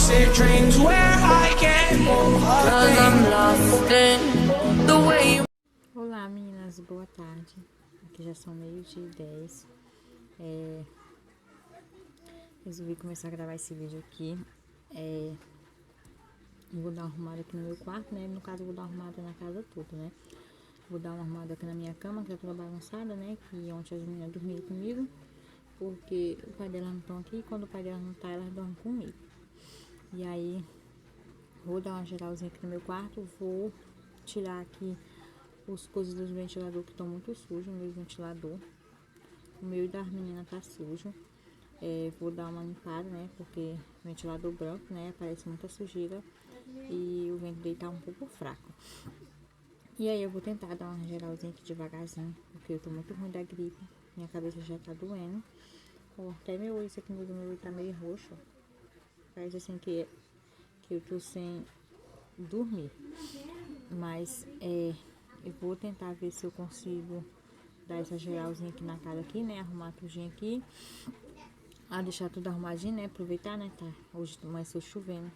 lucid dreams where I can move Cause I'm lost in the way you... Olá meninas, boa tarde. Aqui já são 12h10. Resolvi começar a gravar esse vídeo aqui. Vou dar uma arrumada aqui no meu quarto, né? No caso, eu vou dar uma arrumada na casa toda, né? Vou dar uma arrumada aqui na minha cama, que já toda bagunçada, né? Que ontem as meninas dormiram comigo, porque o pai delas não estão aqui. E quando o pai delas não tá, elas dormem comigo. E aí, vou dar uma geralzinha aqui no meu quarto. Vou tirar aqui as coisas dos ventiladores que estão muito sujos. O meu ventilador, o meu e das meninas tá sujo. Vou dar uma limpada, né? Porque ventilador branco, né? Parece muita sujeira e o vento dele tá um pouco fraco. E aí eu vou tentar dar uma geralzinha aqui devagarzinho, porque eu tô muito ruim da gripe. Minha cabeça já tá doendo. Até meu olho, isso aqui no meu olho tá meio roxo. Parece assim que eu tô sem dormir. Mas eu vou tentar ver se eu consigo dar essa geralzinha aqui na casa aqui, né? Arrumar tudinho aqui. Deixar tudo arrumadinho, né? Aproveitar, né? Tá. Hoje começou chovendo.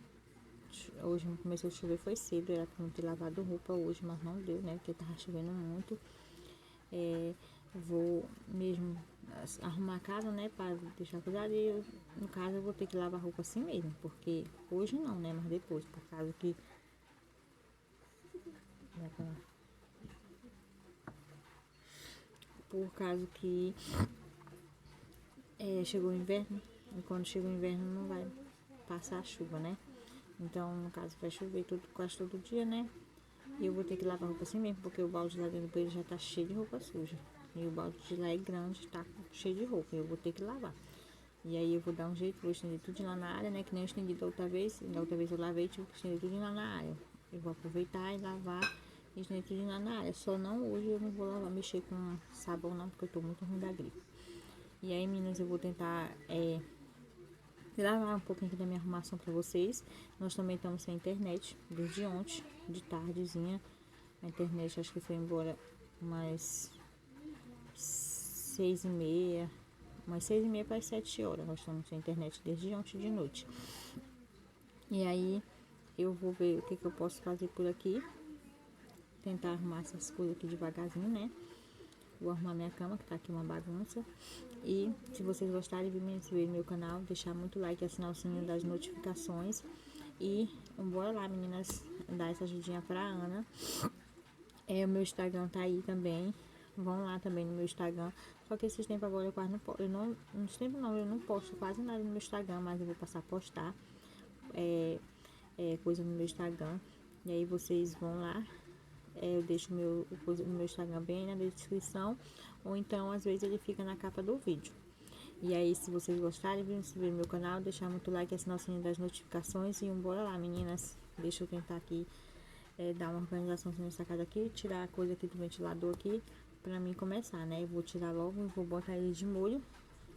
Hoje começou a chover, foi cedo. Era pra não ter lavado roupa hoje, mas não deu, né? Porque tava chovendo muito. Vou mesmo arrumar a casa, né? Pra deixar cuidado. E no caso, eu vou ter que lavar roupa assim mesmo. Porque hoje não, né? Mas depois, por causa que... chegou o inverno, e quando chega o inverno não vai passar a chuva, né? Então, no caso, vai chover quase todo dia, né? E eu vou ter que lavar roupa assim mesmo, porque o balde lá dentro do banheiro já tá cheio de roupa suja. E o balde de lá é grande, tá cheio de roupa, e eu vou ter que lavar. E aí eu vou dar um jeito, vou estender tudo lá na área, né? Que nem eu estendi da outra vez. Da outra vez eu lavei, tive que estender tudo lá na área. Eu vou aproveitar e lavar e estender tudo lá na área. Só não hoje eu não vou lavar, mexer com sabão não, porque eu tô muito ruim da gripe. E aí, meninas, eu vou tentar gravar um pouquinho aqui da minha arrumação pra vocês. Nós também estamos sem internet desde ontem, de tardezinha. A internet acho que foi embora umas 6h30, umas 6h30 para as 7 horas. Nós estamos sem internet desde ontem de noite. E aí, eu vou ver o que eu posso fazer por aqui. Tentar arrumar essas coisas aqui devagarzinho, né? Vou arrumar minha cama, que tá aqui uma bagunça. E se vocês gostarem de me inscrever no meu canal, deixar muito like e assinar o sininho das notificações. E bora lá, meninas, dar essa ajudinha pra Ana. O meu Instagram tá aí também. Vão lá também no meu Instagram. Só que esses tempos agora eu quase não posto. Eu não posto quase nada no meu Instagram, mas eu vou passar a postar coisa no meu Instagram. E aí vocês vão lá. Eu deixo o meu Instagram bem na descrição, ou então às vezes ele fica na capa do vídeo. E aí, se vocês gostarem, vem se inscrever no meu canal, deixar muito like, assinar o sininho das notificações e bora lá, meninas. Deixa eu tentar aqui dar uma organização nessa casa aqui, tirar a coisa aqui do ventilador aqui, pra mim começar, né? Eu vou tirar logo e vou botar ele de molho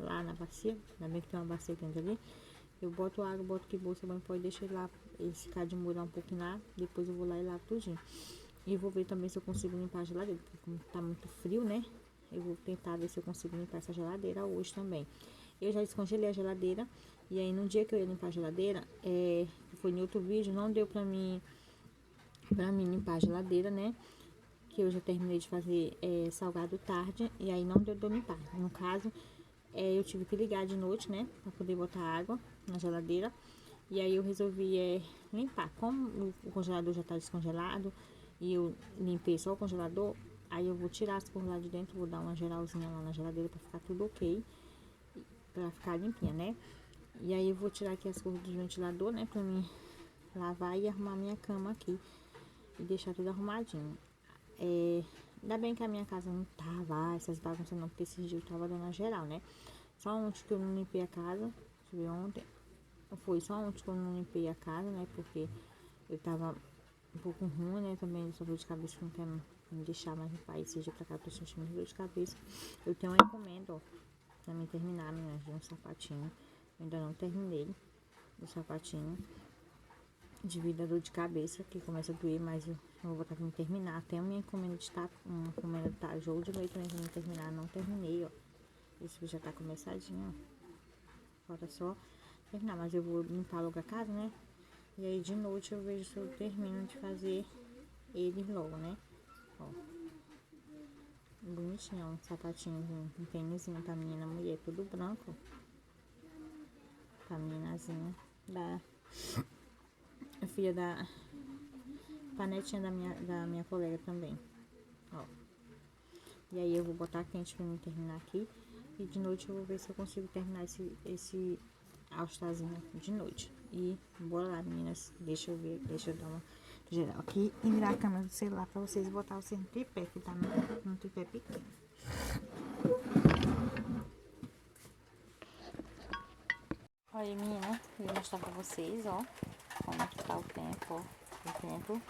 lá na bacia, ainda bem que tem uma bacia dentro ali. Eu boto água, boto que bolsa, banho, pode deixar ele lá, ele ficar de molho um pouquinho lá, depois eu vou lá e lavo tudinho. E vou ver também se eu consigo limpar a geladeira, porque como tá muito frio, né? Eu vou tentar ver se eu consigo limpar essa geladeira hoje também. Eu já descongelei a geladeira, e aí no dia que eu ia limpar a geladeira, foi em outro vídeo, não deu pra mim limpar a geladeira, né? Que eu já terminei de fazer salgado tarde, e aí não deu pra limpar. No caso, eu tive que ligar de noite, né? Pra poder botar água na geladeira. E aí eu resolvi limpar. Como o congelador já tá descongelado, e eu limpei só o congelador, aí eu vou tirar as coisas lá de dentro, vou dar uma geralzinha lá na geladeira pra ficar tudo ok, pra ficar limpinha, né? E aí eu vou tirar aqui as coisas do ventilador, né, pra mim lavar e arrumar minha cama aqui e deixar tudo arrumadinho. Ainda bem que a minha casa não tava essas bagunças não, porque esses dias eu tava dando a geral, né? Só ontem que eu não limpei a casa, deixa eu ver, ontem foi só ontem que eu não limpei a casa, né, porque eu tava um pouco ruim, né, também essa dor de cabeça que não quer me deixar mais no país, seja pra cá, eu tô sentindo dor de cabeça. Eu tenho uma encomenda, ó, pra mim terminar, minha de um sapatinho, eu ainda não terminei o sapatinho devido à dor de cabeça, que começa a doer, mas eu vou botar pra me terminar. Tem a minha encomenda de uma encomenda de jogo de noite também pra me terminar, não terminei, ó, esse já tá começadinho, ó, falta só terminar, mas eu vou limpar logo a casa, né? E aí de noite eu vejo se eu termino de fazer ele logo, né? Ó, bonitinho, um sapatinho, um tênisinho pra menina mulher, tudo branco. Pra meninazinha da filha da panetinha da minha colega também. Ó. E aí eu vou botar quente pra mim terminar aqui. E de noite eu vou ver se eu consigo terminar esse alstazinho de noite. E bora lá, meninas. Deixa eu ver, deixa eu dar uma geral aqui e virar a câmera do celular pra vocês botar o tripé, que tá no tripé pequeno. Olha, menina, eu vou mostrar pra vocês, ó, como que tá o tempo, ó. O tempo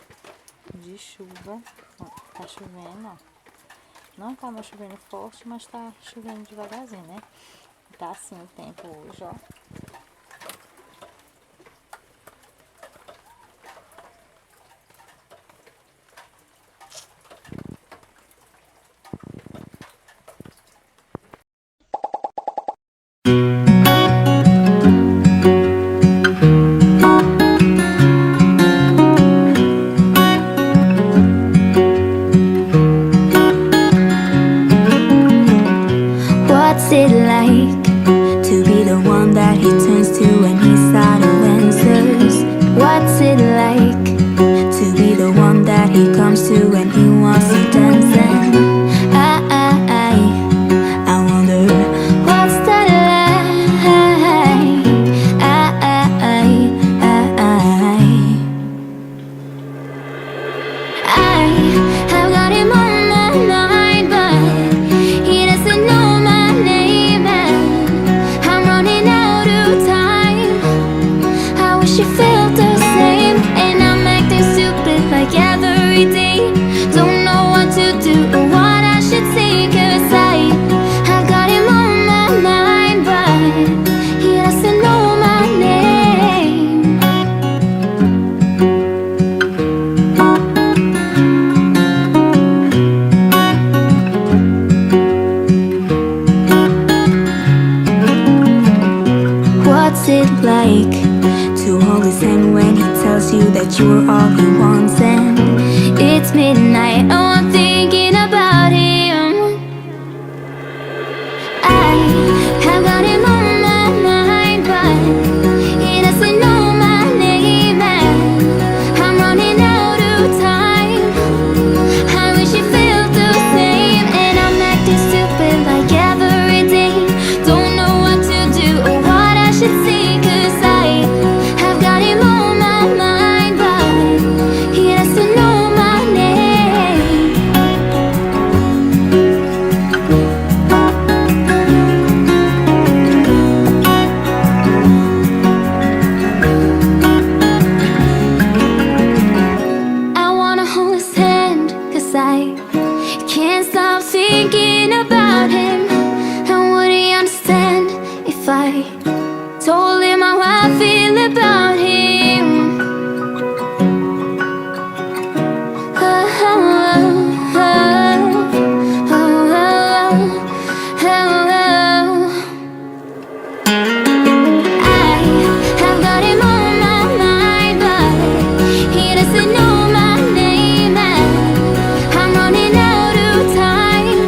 de chuva, ó, tá chovendo, ó. Não tá mais chovendo forte, mas tá chovendo devagarzinho, né? Tá assim o tempo hoje, ó. What's it like to be the one that he turns to when he's out of answers? What's it like to be the one that he comes to when he wants to dance? And I wonder what's that like? I've got him on my mind, but he doesn't know my name, and I'm running out of time. I wish you felt the same, and I'm acting stupid like every day. Don't know what to do or what I should say, 'cause I've got him on my mind, but he doesn't know my name. What's it like to hold his hand when he tells you that you're all he wants? And it's midnight, oh, I'm thinking about him. I have got him on my mind, but he doesn't know my name, and I'm running out of time. I wish you felt the same, and I'm acting stupid like every day. Don't know what to do or what I should say, 'cause I've got him on my mind, but he doesn't know my name. I wanna hold his hand, 'cause I can't stop thinking about him. And would he understand if I told him how I feel about him? Oh, oh, oh, oh, oh, oh. I have got him on my mind, but he doesn't know my name, and I'm running out of time.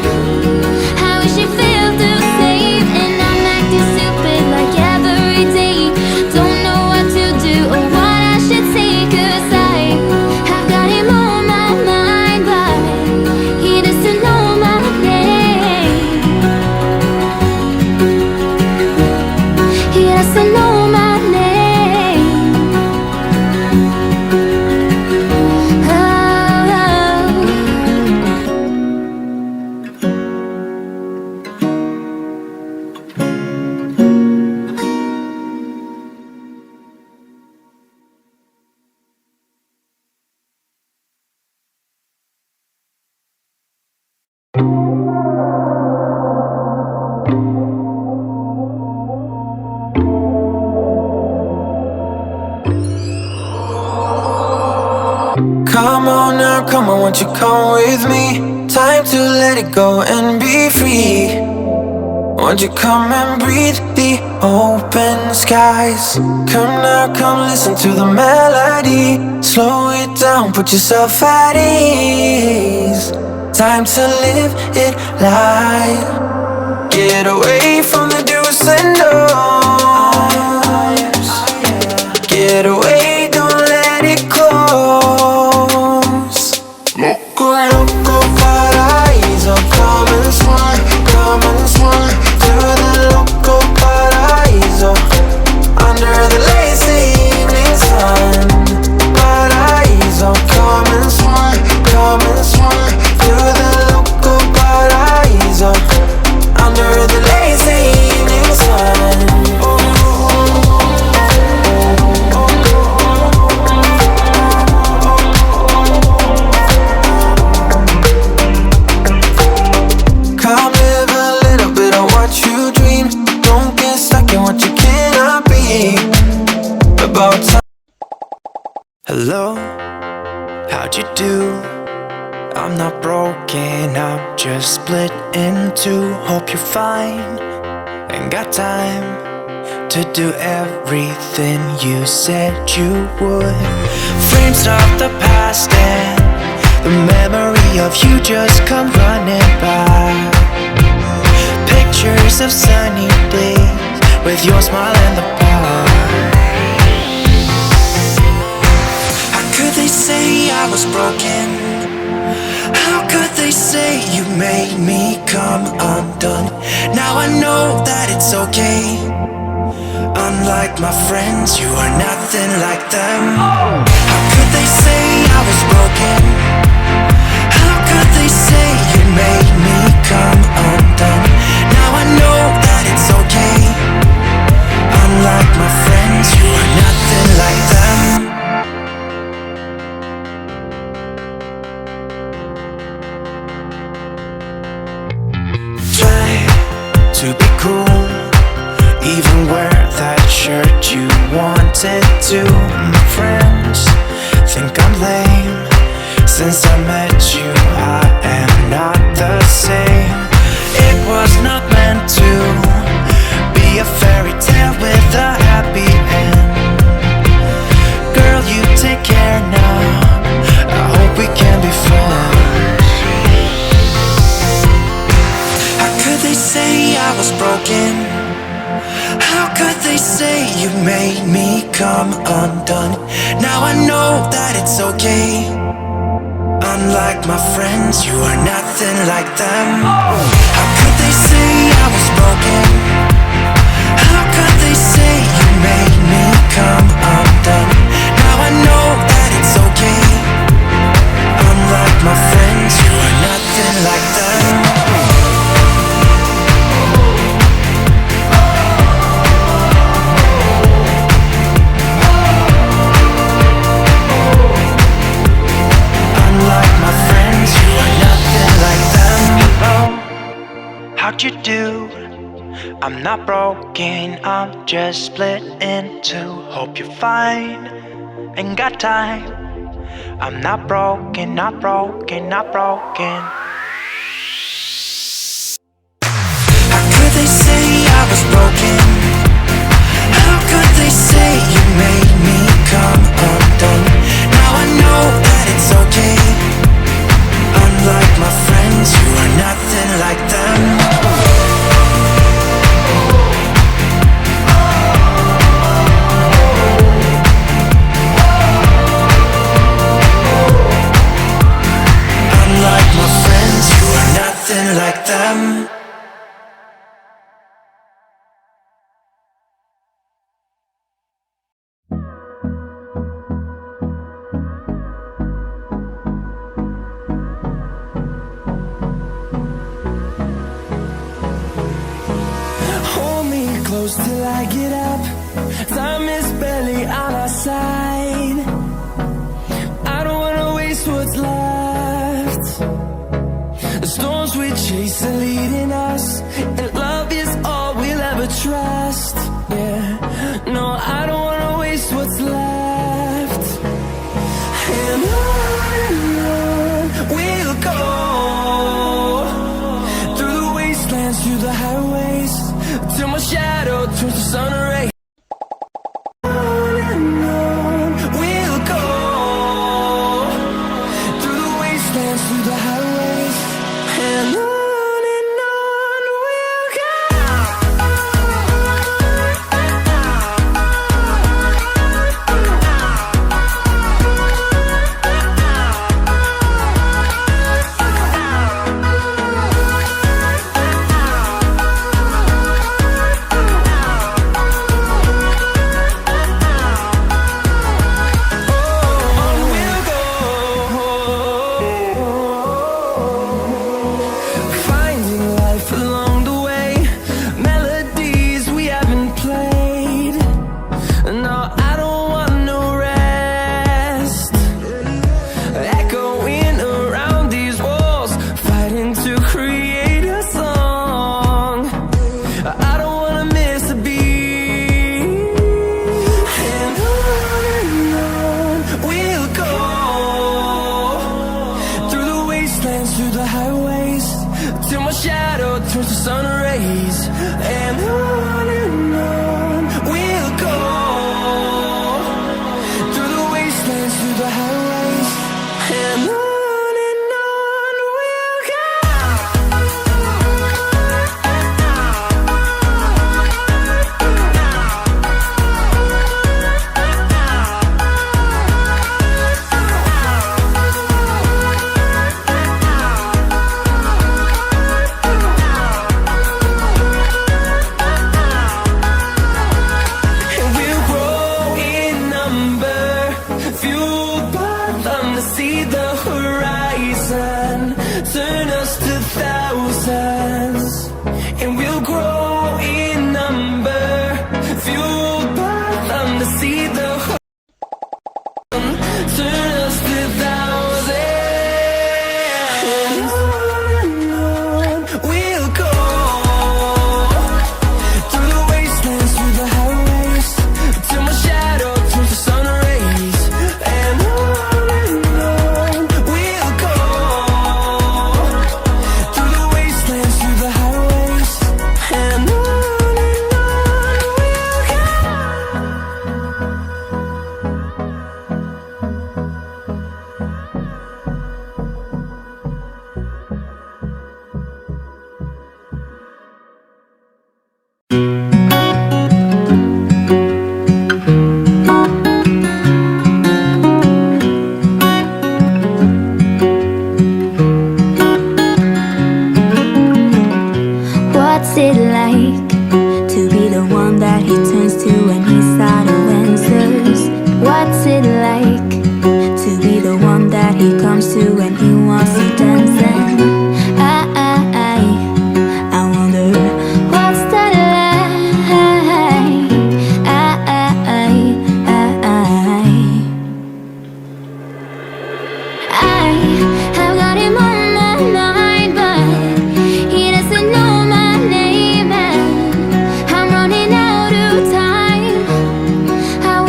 I wish you felt the same, and I'm acting stupid like every day. Don't know what to do or what I should say, 'cause I've got him on my mind, but he doesn't know my name. He doesn't know my name. Come on now, come on, won't you come with me? Time to let it go and be free. Won't you come and breathe the open skies? Come now, come listen to the melody. Slow it down, put yourself at ease. Time to live it life. Get away from the do's and don'ts. Get away, don't let it close. Loco, loco, paraíso. Come and swim, come and swim through the loco paraíso. Under the lazy evening sun. Paraíso, come and swim through the loco paraíso. Under the lazy evening sun. Come live a little bit of what you dream. Don't get stuck in what you cannot be. About time. Hello, how'd you do? I'm not broken, I'm just split in two. Hope you're fine, ain't got time to do everything you said you would. Frames of the past and the memory of you just come running by. Pictures of sunny days with your smile and the bar. How could they say I was broken? How could they say you made me come undone? Now I know that it's okay. Unlike my friends, you are nothing like them. How could they say I was broken? How could they say you made me come undone? Now I know that it's okay. Unlike my friends, you are nothing like them. To be cool, even wear that shirt you wanted to. My friends think I'm lame. Since I met you, I am not the same. It was not meant to be a fairy tale with a happy end. Girl, you take care now. I hope we can be friends. They say I was broken. How could they say you made me come undone? Now I know that it's okay. Unlike my friends, you are nothing like them. How could they say I was broken? How could they say you made me come undone? Now I know that it's okay. Unlike my friends, you are nothing like them. How'd you do? I'm not broken, I'm just split in two. Hope you're fine, ain't got time. I'm not broken, not broken, not broken. How could they say I was broken? How could they say you made me come undone? Now I know that it's okay. Unlike my friends, you are nothing like them. Unlike my friends, you are nothing like them. Till I get up, time is barely on our side. I don't wanna waste what's left. The storms we chase are leading us, and love is all we'll ever trust. Yeah, no, I don't wanna waste what's left. And on we'll go, through the wastelands, through the highways.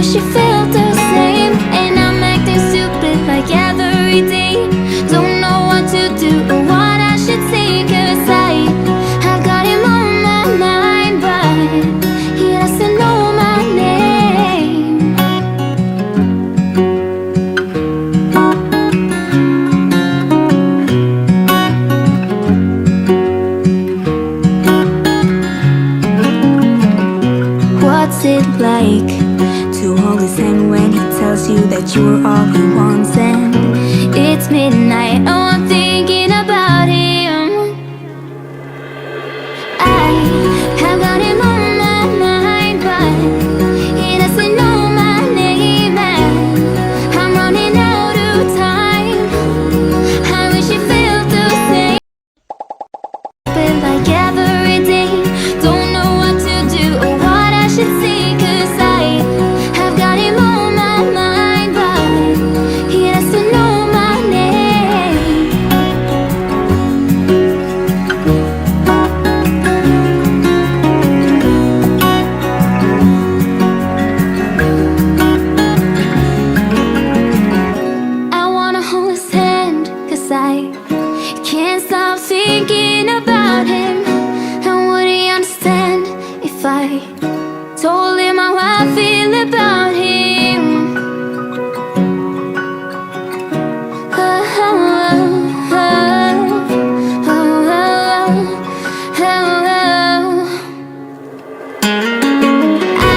wish you felt the same. And I'm acting stupid like every day. Don't know what to do or what I should say, 'cause I've got him on my mind, but he doesn't know my name. What's it like to hold his hand when he tells you that you're all he wants? And it's midnight, oh, I'm thinking about him. I have got him on my mind, but he doesn't know my name. And I'm running out of time. I wish you felt the same. But like every day, don't know what to do or what I should say, 'cause have got him on my mind, but he doesn't know my name. I wanna hold his hand, 'cause I can't stop thinking about him. And would he understand if I told him how I feel about him? Oh, oh, oh, oh, oh, oh.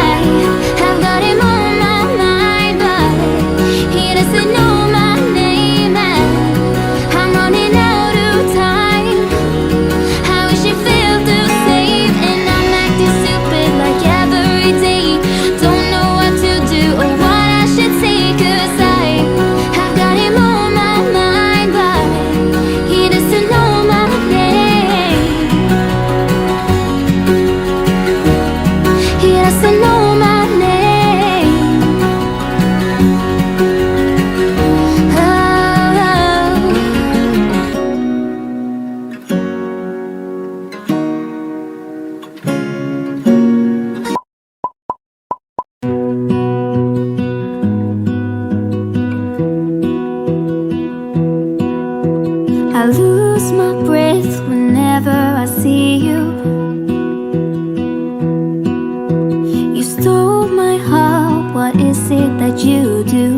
I have got him on my mind, but he doesn't know my name. And I'm running out of time. I wish you felt the same. And I'm acting stupid like every day. Don't know what to do or what I should say, 'cause have got him on my mind, but he doesn't know my name. He doesn't know my name. I lose my breath whenever I see you. You stole my heart, what is it that you do?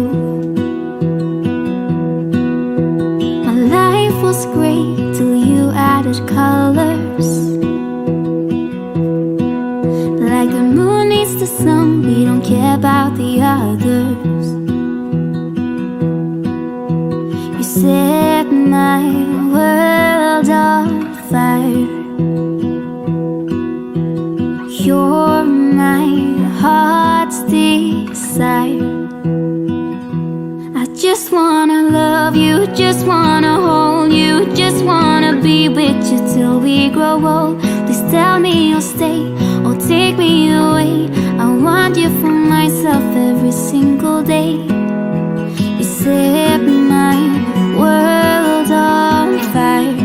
My life was great till you added colors. Like the moon needs the sun, we don't care about the others. You set my world on fire. You're my heart's desire. I just wanna love you, just wanna hold you, just wanna be with you till we grow old. Please tell me you'll stay or take me away. I want you for myself every single day. You set my world on fire.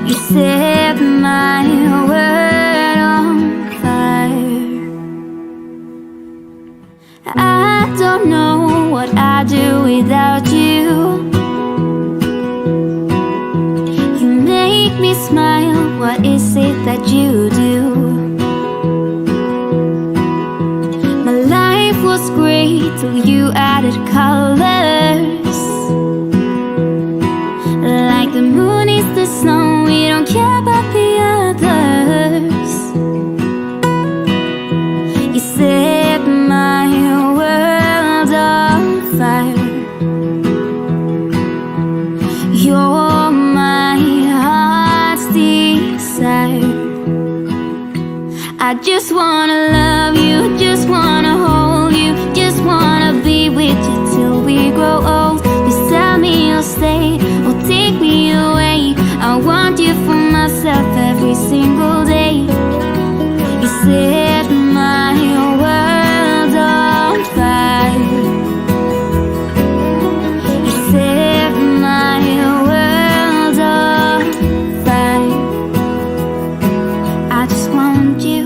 You set my world on fire. I don't know what I'd do without you. You make me smile, what is it that you do? My life was great till you added colors. Like the moon is the sun, we don't care about the others. You set my world on fire. You're my heart's desire. I just wanna love you, just wanna hold you, just wanna be with you till we grow old. Please tell me you'll stay or take me away. I want you for myself every single day. You set my world on fire. You set my world on fire. I just want you,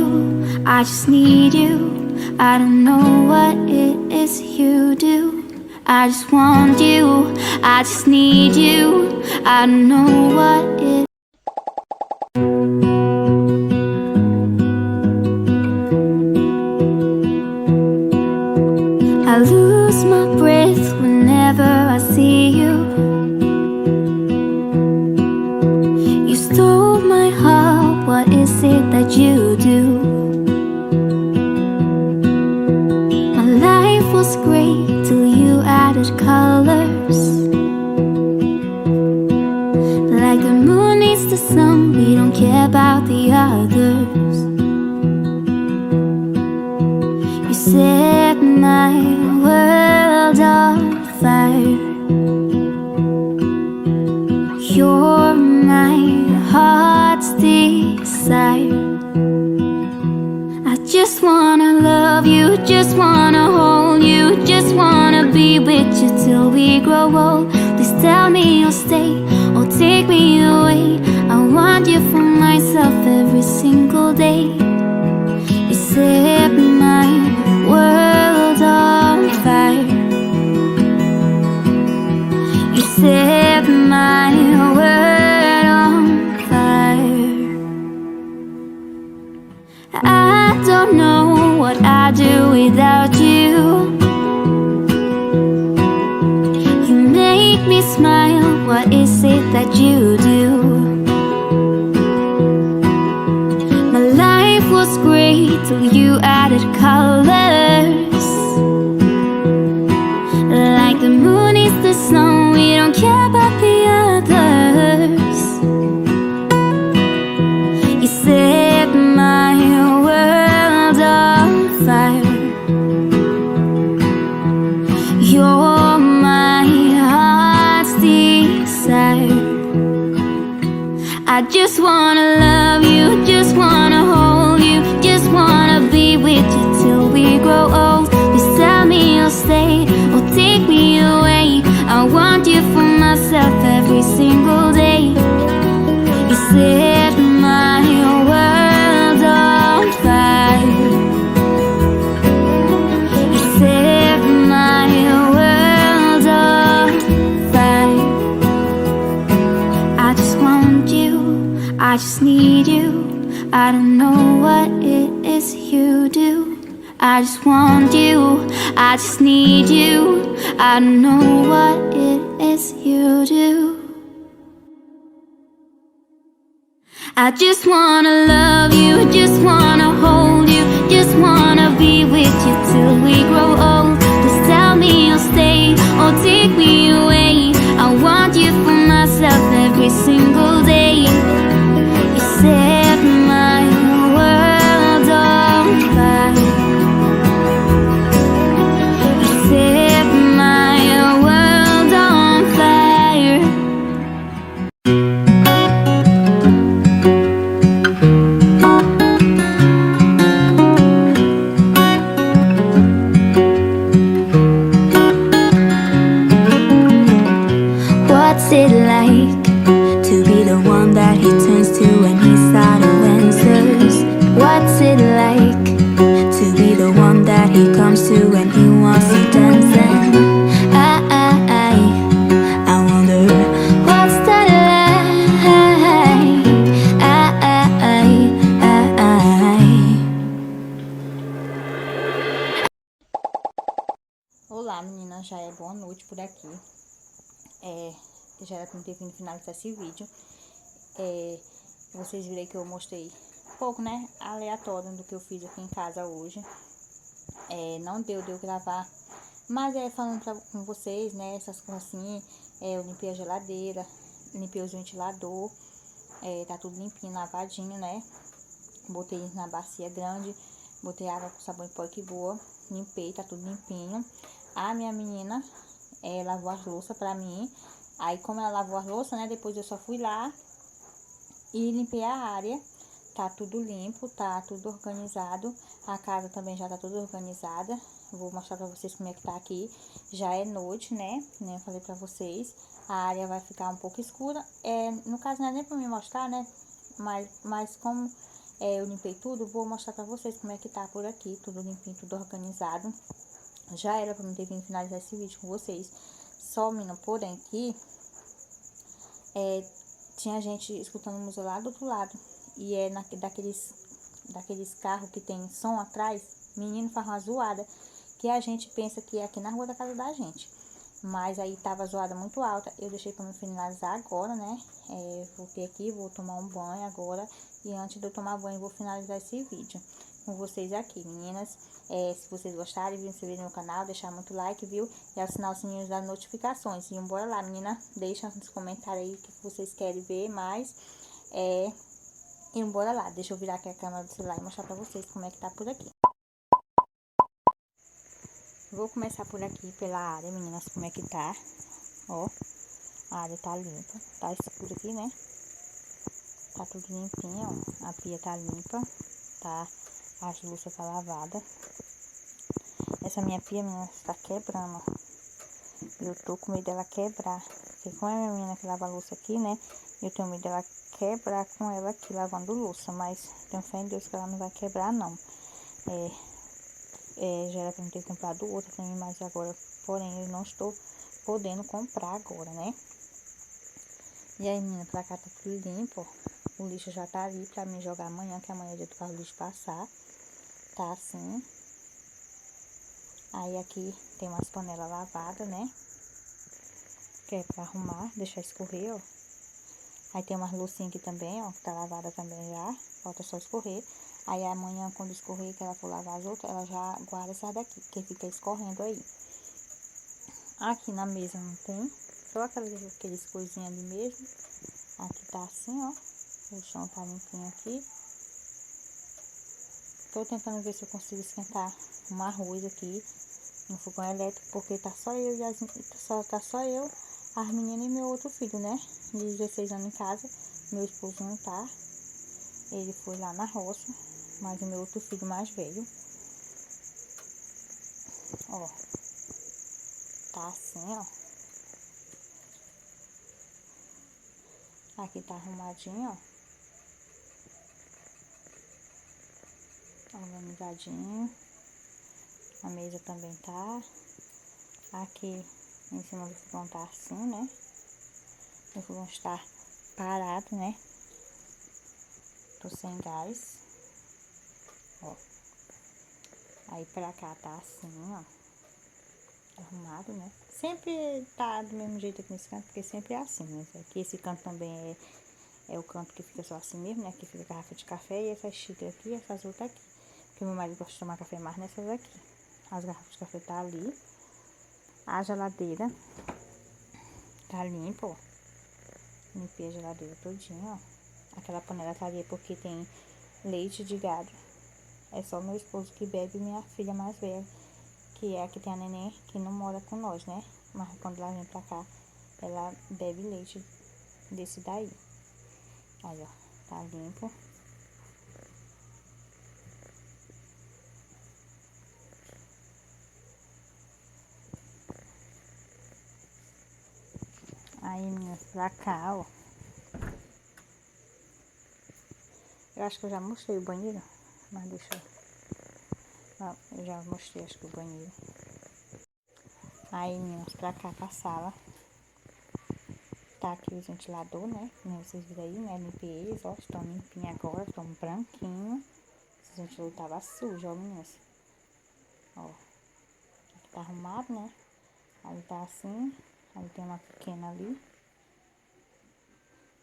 I just need I don't know what it is you do. I just want you, I just need you. I don't know what it. I lose my breath whenever I see you. You stole my heart, what is it that you do? My life was great till you added colors. Like the moon needs the sun, we don't care about the others. You set my world on fire. You're my heart's desire. I just wanna love you, just wanna hold you, just wanna be with you till we grow old. Please tell me you'll stay or take me away. I want you for myself every single day. You set my world on fire. You set my world on fire. I don't know what I'd do without you. You make me smile, what is it that you do? My life was great till you added colors. Like the moon is the sun, we don't care about the others. You set my world on fire. You're my heart's desire. I just wanna love you, just wanna hold you, just wanna be with you till we grow old. Please tell me you'll stay or take me away. I want you for myself every single day. You set my world on fire. You set my world on fire. I just want you, I just need you. I don't know what it is you do. I just want you, I just need you. I don't know what it is you do. I just wanna love you, just wanna hold you, just wanna be with you till we grow old. Please tell me you'll stay or take me away. I want you for myself every single day. You set my world on fire. You set my world on fire. What's it like to be the one that he turns to when he's out of answers? What's it like to be the one that he comes to when he wants to dance? And I wonder what's that like? Olá, meninas, já é boa noite por aqui. Já era pra ter vindo finalizar esse vídeo. Vocês viram que eu mostrei um pouco, né, aleatório do que eu fiz aqui em casa hoje. Não deu de eu gravar, mas falando com vocês, né, essas coisas assim. Eu limpei a geladeira, limpei os ventilador, tá tudo limpinho, lavadinho, né. Botei na bacia grande, botei água com sabão em pó que boa, limpei, tá tudo limpinho. A minha menina lavou as louças pra mim. Aí, como ela lavou as louças, né, depois eu só fui lá e limpei a área. Tá tudo limpo, tá tudo organizado. A casa também já tá tudo organizada. Vou mostrar pra vocês como é que tá aqui. Já é noite, né, eu falei pra vocês. A área vai ficar um pouco escura. No caso, não é nem pra me mostrar, né, mas como eu limpei tudo, vou mostrar pra vocês como é que tá por aqui, tudo limpinho, tudo organizado. Já era pra mim ter vindo finalizar esse vídeo com vocês, só, menina, porém aqui, tinha gente escutando música lá do outro lado, e daqueles carros que tem som atrás, menino, faz uma zoada, que a gente pensa que é aqui na rua da casa da gente. Mas aí tava zoada muito alta, eu deixei pra me finalizar agora, né? Voltei aqui, vou tomar um banho agora. E antes de eu tomar banho, vou finalizar esse vídeo com vocês aqui, meninas. Se vocês gostarem, se inscrever no meu canal, deixar muito like, viu? E assinar o sininho das notificações. E bora lá, menina, deixa nos comentários aí o que vocês querem ver mais. E bora lá, deixa eu virar aqui a câmera do celular e mostrar pra vocês como é que tá por aqui. Vou começar por aqui, pela área, meninas, como é que tá. Ó, a área tá limpa, tá escuro aqui, né? Tá tudo limpinho, ó. A pia tá limpa, tá? As louças tá lavada. Essa minha pia, meninas, tá quebrando, ó. Eu tô com medo dela quebrar. Porque como é a minha menina que lava a louça aqui, né? Eu tenho medo dela quebrar com ela aqui, lavando louça. Mas tenho fé em Deus que ela não vai quebrar, não. Já era pra mim ter comprado outra também, mas agora, porém, eu não estou podendo comprar agora, né? E aí, menina, pra cá tá tudo limpo, ó. O lixo já tá ali pra mim jogar amanhã, que amanhã é dia do carro lixo passar. Tá assim. Aí aqui tem umas panelas lavadas, né? Que é pra arrumar, deixar escorrer, ó. Aí tem umas loucinhas aqui também, ó, que tá lavada também já. Falta só escorrer. Aí amanhã, quando escorrer, que ela for lavar as outras, ela já guarda essas daqui, que fica escorrendo aí. Aqui na mesa não tem, só aqueles coisinhas ali mesmo. Aqui tá assim, ó. O chão tá limpinho aqui. Tô tentando ver se eu consigo esquentar um arroz aqui no fogão elétrico, porque tá só eu e as meninas e meu outro filho, né? De 16 anos em casa. Meu esposo não tá. Ele foi lá na roça, mas o meu outro filho mais velho, ó, tá assim, ó. Aqui tá arrumadinho, ó. Organizadinho. A mesa também tá. Aqui em cima do fogão tá assim, né? O fogão está parado, né? Tô sem gás. Ó. Aí pra cá tá assim, ó. Arrumado, né? Sempre tá do mesmo jeito aqui nesse canto, porque sempre é assim, né? Aqui esse canto também é o canto que fica só assim mesmo, né? Aqui fica a garrafa de café e essas xícaras aqui, essas outras aqui. Porque meu marido gosta de tomar café mais nessas aqui. As garrafas de café tá ali. A geladeira tá limpa, ó. Limpei a geladeira todinha, ó. Aquela panela tá ali porque tem leite de gado. É só meu esposo que bebe e minha filha mais velha, que é a que tem a neném, que não mora com nós, né? Mas quando ela vem pra cá, ela bebe leite desse daí. Aí, ó, tá limpo. Aí, minha, pra cá, ó. Eu acho que eu já mostrei o banheiro, mas deixa eu... Não, eu já mostrei, acho que o banheiro. Aí, meninas, pra cá, pra sala. Tá aqui o ventilador, né? Vocês viram aí, né? Limpei eles, ó. Estão limpinhos agora, estão branquinhos. Esse ventilador tava sujo, ó, meninas. Ó. Aqui tá arrumado, né? Aí tá assim. Aí tem uma pequena ali.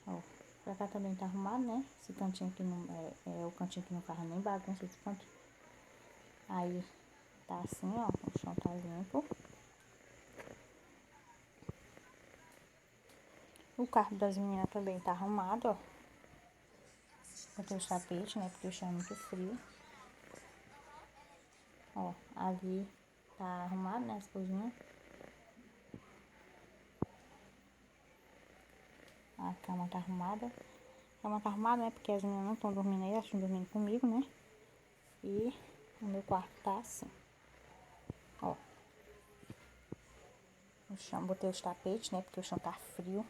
Ó. Pra cá também tá arrumado, né? Esse cantinho aqui não... É o cantinho que não faz nem bagunça, esse canto. Aí tá assim, ó. O chão tá limpo. O quarto das meninas também tá arrumado, ó. Botei os tapetes, né? Porque o chão é muito frio. Ó, ali tá arrumado, né? As coisinhas. A cama tá arrumada. A cama tá arrumada, né? Porque as meninas não estão dormindo aí, elas estão dormindo comigo, né? E o meu quarto tá assim. Ó. O chão, botei os tapetes, né? Porque o chão tá frio.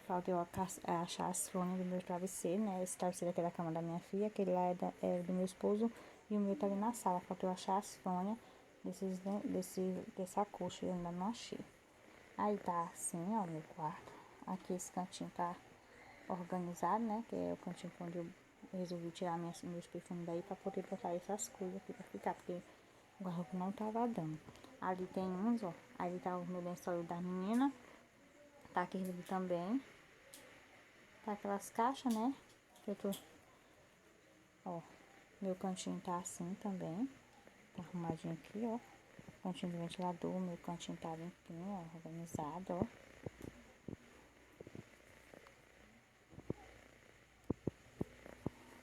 falta eu achar as fronhas do meu travesseiro, né? Esse travesseiro aqui é da cama da minha filha, aquele lá é do meu esposo e o meu tá ali na sala. Falta eu achar as fronhas dessa coxa, eu ainda não achei. Aí tá assim, ó, meu quarto. Aqui esse cantinho tá organizado, né? Que é o cantinho onde eu resolvi tirar meus perfumes daí pra poder botar essas coisas aqui pra ficar, porque o guarda-roupa não tava dando. Ali tem uns, ó. Ali tá o meu lençol da menina. Tá aquele ali também. Tá aquelas caixas, né? Que eu tô... Ó, meu cantinho tá assim também. Tá arrumadinho aqui, ó. Cantinho do ventilador, meu cantinho tá limpinho, ó, organizado, ó.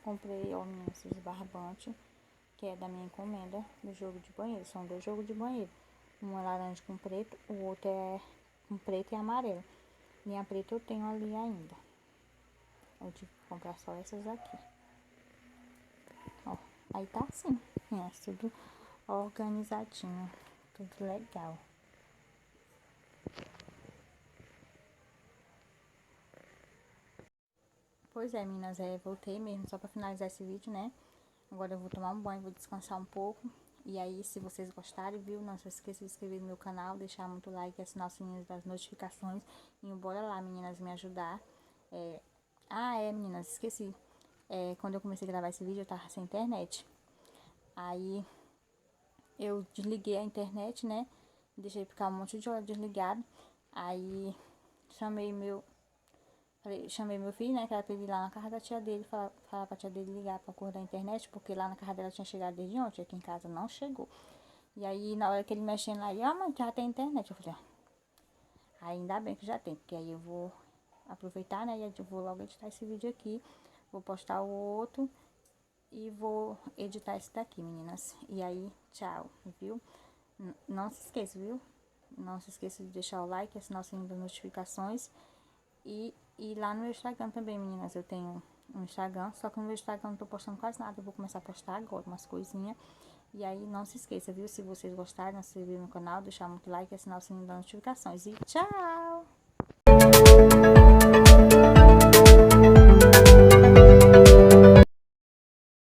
Comprei, ó, esses barbantes, que é da minha encomenda do jogo de banheiro. São 2 jogos de banheiro. Um é laranja com preto, o outro é com preto e amarelo. Minha preta eu tenho ali ainda. Eu tive que comprar só essas aqui. Ó, aí tá assim, tudo organizadinho, tudo legal. Pois é, meninas, voltei mesmo só pra finalizar esse vídeo, né? Agora eu vou tomar um banho, vou descansar um pouco. E aí, se vocês gostarem, viu? Não se esqueça de se inscrever no meu canal, deixar muito like, assinar o sininho das notificações. E bora lá, meninas, me ajudar. Meninas, esqueci. Quando eu comecei a gravar esse vídeo, eu tava sem internet. Aí, eu desliguei a internet, né? Deixei ficar um monte de hora desligado. Aí, chamei meu filho, né, que era pra ele ir lá na casa da tia dele, falar pra tia dele ligar pra cor da internet, porque lá na casa dela tinha chegado desde ontem, aqui em casa não chegou. E aí, na hora que ele mexendo lá, mãe, já tem internet. Eu falei, aí ainda bem que já tem, porque aí eu vou aproveitar, né, e eu vou logo editar esse vídeo aqui, vou postar o outro e vou editar esse daqui, meninas. E aí, tchau, viu? Não se esqueça, viu? Não se esqueça de deixar o like, assinar o sininho das notificações. E lá no meu Instagram também, meninas, eu tenho um Instagram, só que no meu Instagram não tô postando quase nada, eu vou começar a postar agora umas coisinhas. E aí, não se esqueça, viu? Se vocês gostarem, se inscrever no canal, deixar muito like, assinar o sininho das notificações. E tchau!